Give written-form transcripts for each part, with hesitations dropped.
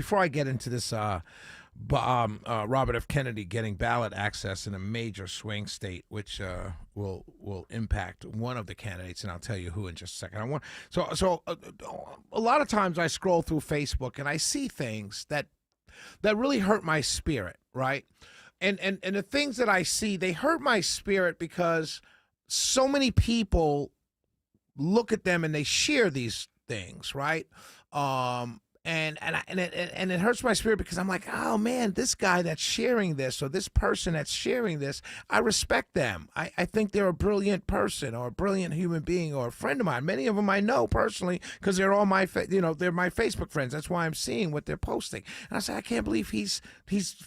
before I get into this, Robert F. Kennedy getting ballot access in a major swing state, which will impact one of the candidates, and I'll tell you who in just a second. A lot of times I scroll through Facebook and I see things that really hurt my spirit, right? And the things that I see, they hurt my spirit because so many people look at them and they share these things, right? And it hurts my spirit because I'm like, oh man, this guy that's sharing this or this person that's sharing this, I respect them. I think they're a brilliant person or a brilliant human being or a friend of mine. Many of them I know personally because they're all they're my Facebook friends. That's why I'm seeing what they're posting. And I say, I can't believe he's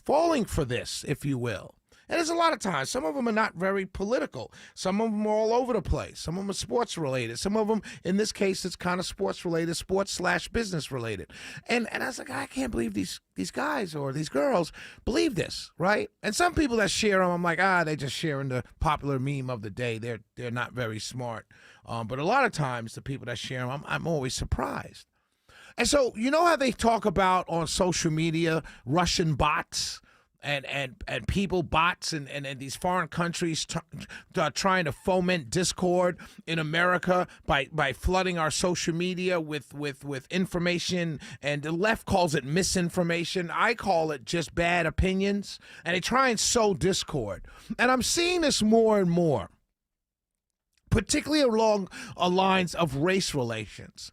falling for this, if you will. And there's a lot of times. Some of them are not very political. Some of them are all over the place. Some of them are sports related. Some of them, in this case, it's kind of sports related, sports/business related. And I was like, I can't believe these guys or these girls believe this, right? And some people that share them, I'm like, they just sharing the popular meme of the day. They're not very smart. But a lot of times, the people that share them, I'm always surprised. And so, you know how they talk about on social media Russian bots? And people, bots, and these foreign countries trying to foment discord in America by flooding our social media with information, and the left calls it misinformation. I call it just bad opinions, and they try and sow discord. And I'm seeing this more and more, particularly along lines of race relations.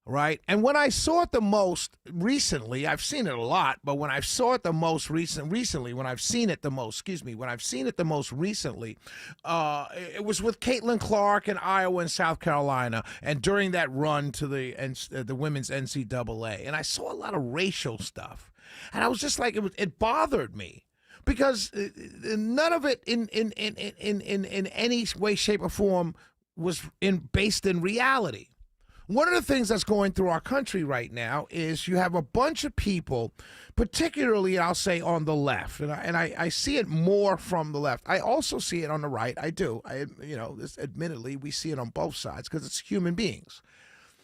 Right. And when I saw it the most recently, I've seen it a lot, but when I saw it the most recently, when I've seen it the most recently, it was with Caitlin Clark in Iowa and South Carolina, and during that run to the women's NCAA. And I saw a lot of racial stuff, and I was just like, it bothered me. Because none of it in any way, shape, or form was based in reality. One of the things that's going through our country right now is you have a bunch of people, particularly, I'll say, on the left, and I see it more from the left. I also see it on the right. I do. Admittedly, we see it on both sides because it's human beings.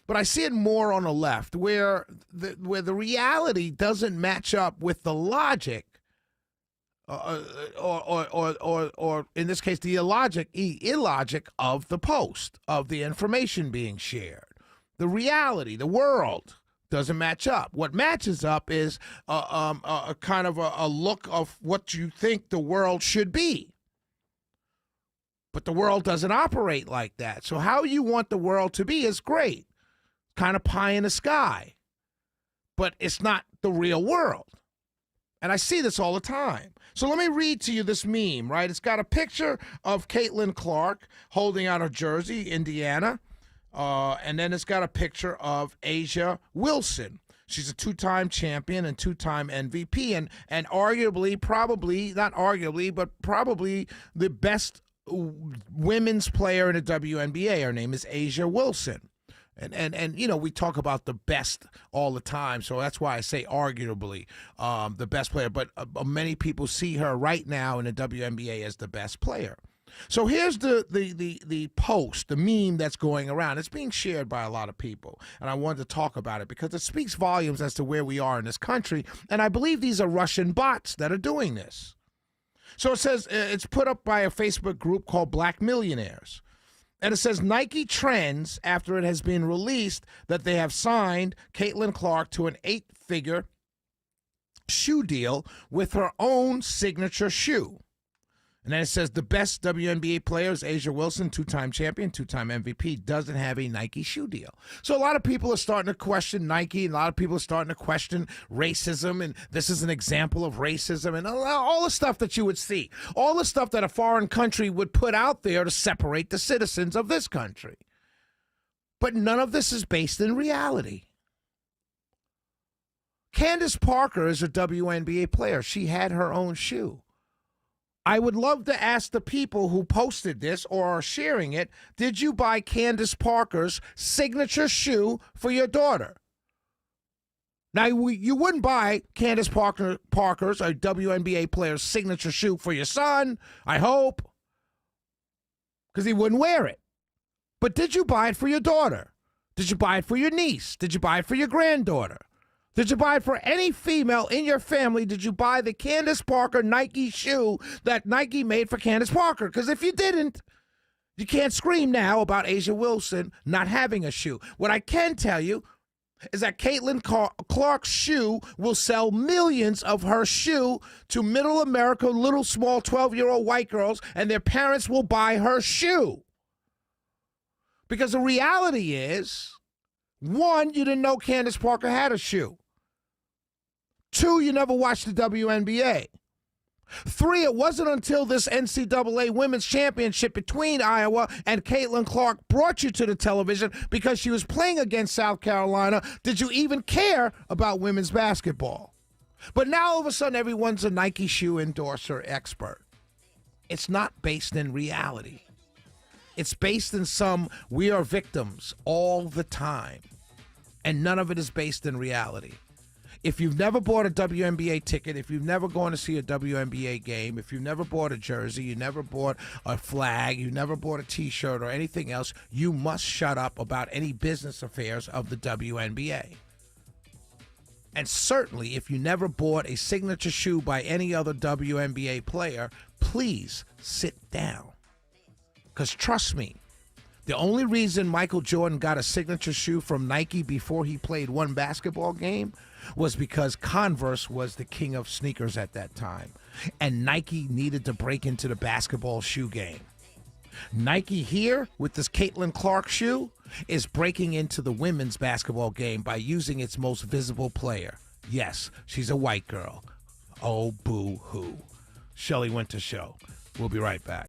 But I see it more on the left, where the reality doesn't match up with the logic, or in this case, the illogic of the post, of the information being shared. The reality, the world, doesn't match up. What matches up is a kind of a look of what you think the world should be. But the world doesn't operate like that. So how you want the world to be is great. Kind of pie in the sky. But it's not the real world. And I see this all the time. So let me read to you this meme, right? It's got a picture of Caitlin Clark holding out her jersey, Indiana. And then it's got a picture of A'ja Wilson. She's a two-time champion and two-time MVP, and arguably, probably, not arguably, but probably the best women's player in the WNBA. Her name is A'ja Wilson. And we talk about the best all the time, so that's why I say arguably the best player. But many people see her right now in the WNBA as the best player. So here's the post, the meme that's going around. It's being shared by a lot of people, and I wanted to talk about it because it speaks volumes as to where we are in this country, and I believe these are Russian bots that are doing this. So it says, it's put up by a Facebook group called Black Millionaires, and it says Nike trends after it has been released that they have signed Caitlin Clark to an 8-figure shoe deal with her own signature shoe. And then it says the best WNBA player is A'ja Wilson, two-time champion, two-time MVP, doesn't have a Nike shoe deal. So a lot of people are starting to question Nike, and a lot of people are starting to question racism, and this is an example of racism, and all the stuff that you would see, all the stuff that a foreign country would put out there to separate the citizens of this country. But none of this is based in reality. Candace Parker is a WNBA player. She had her own shoe. I would love to ask the people who posted this or are sharing it, did you buy Candace Parker's signature shoe for your daughter? Now, you wouldn't buy Candace Parker's, a WNBA player's signature shoe for your son, I hope, because he wouldn't wear it. But did you buy it for your daughter? Did you buy it for your niece? Did you buy it for your granddaughter? Did you buy it for any female in your family? Did you buy the Candace Parker Nike shoe that Nike made for Candace Parker? Because if you didn't, you can't scream now about Asia Wilson not having a shoe. What I can tell you is that Caitlin Clark's shoe will sell millions of her shoe to middle America, little small 12-year-old white girls, and their parents will buy her shoe. Because the reality is, one, you didn't know Candace Parker had a shoe. Two, you never watched the WNBA. Three, it wasn't until this NCAA Women's Championship between Iowa and Caitlin Clark brought you to the television because she was playing against South Carolina did you even care about women's basketball. But now all of a sudden everyone's a Nike shoe endorser expert. It's not based in reality. It's based in some we are victims all the time. And none of it is based in reality. If you've never bought a WNBA ticket, if you've never gone to see a WNBA game, if you've never bought a jersey, you never bought a flag, you never bought a T-shirt or anything else, you must shut up about any business affairs of the WNBA. And certainly, if you never bought a signature shoe by any other WNBA player, please sit down. Because trust me, the only reason Michael Jordan got a signature shoe from Nike before he played one basketball game was because Converse was the king of sneakers at that time, and Nike needed to break into the basketball shoe game. Nike here, with this Caitlin Clark shoe, is breaking into the women's basketball game by using its most visible player. Yes, she's a white girl. Oh, boo-hoo. Shelley Winter Show. We'll be right back.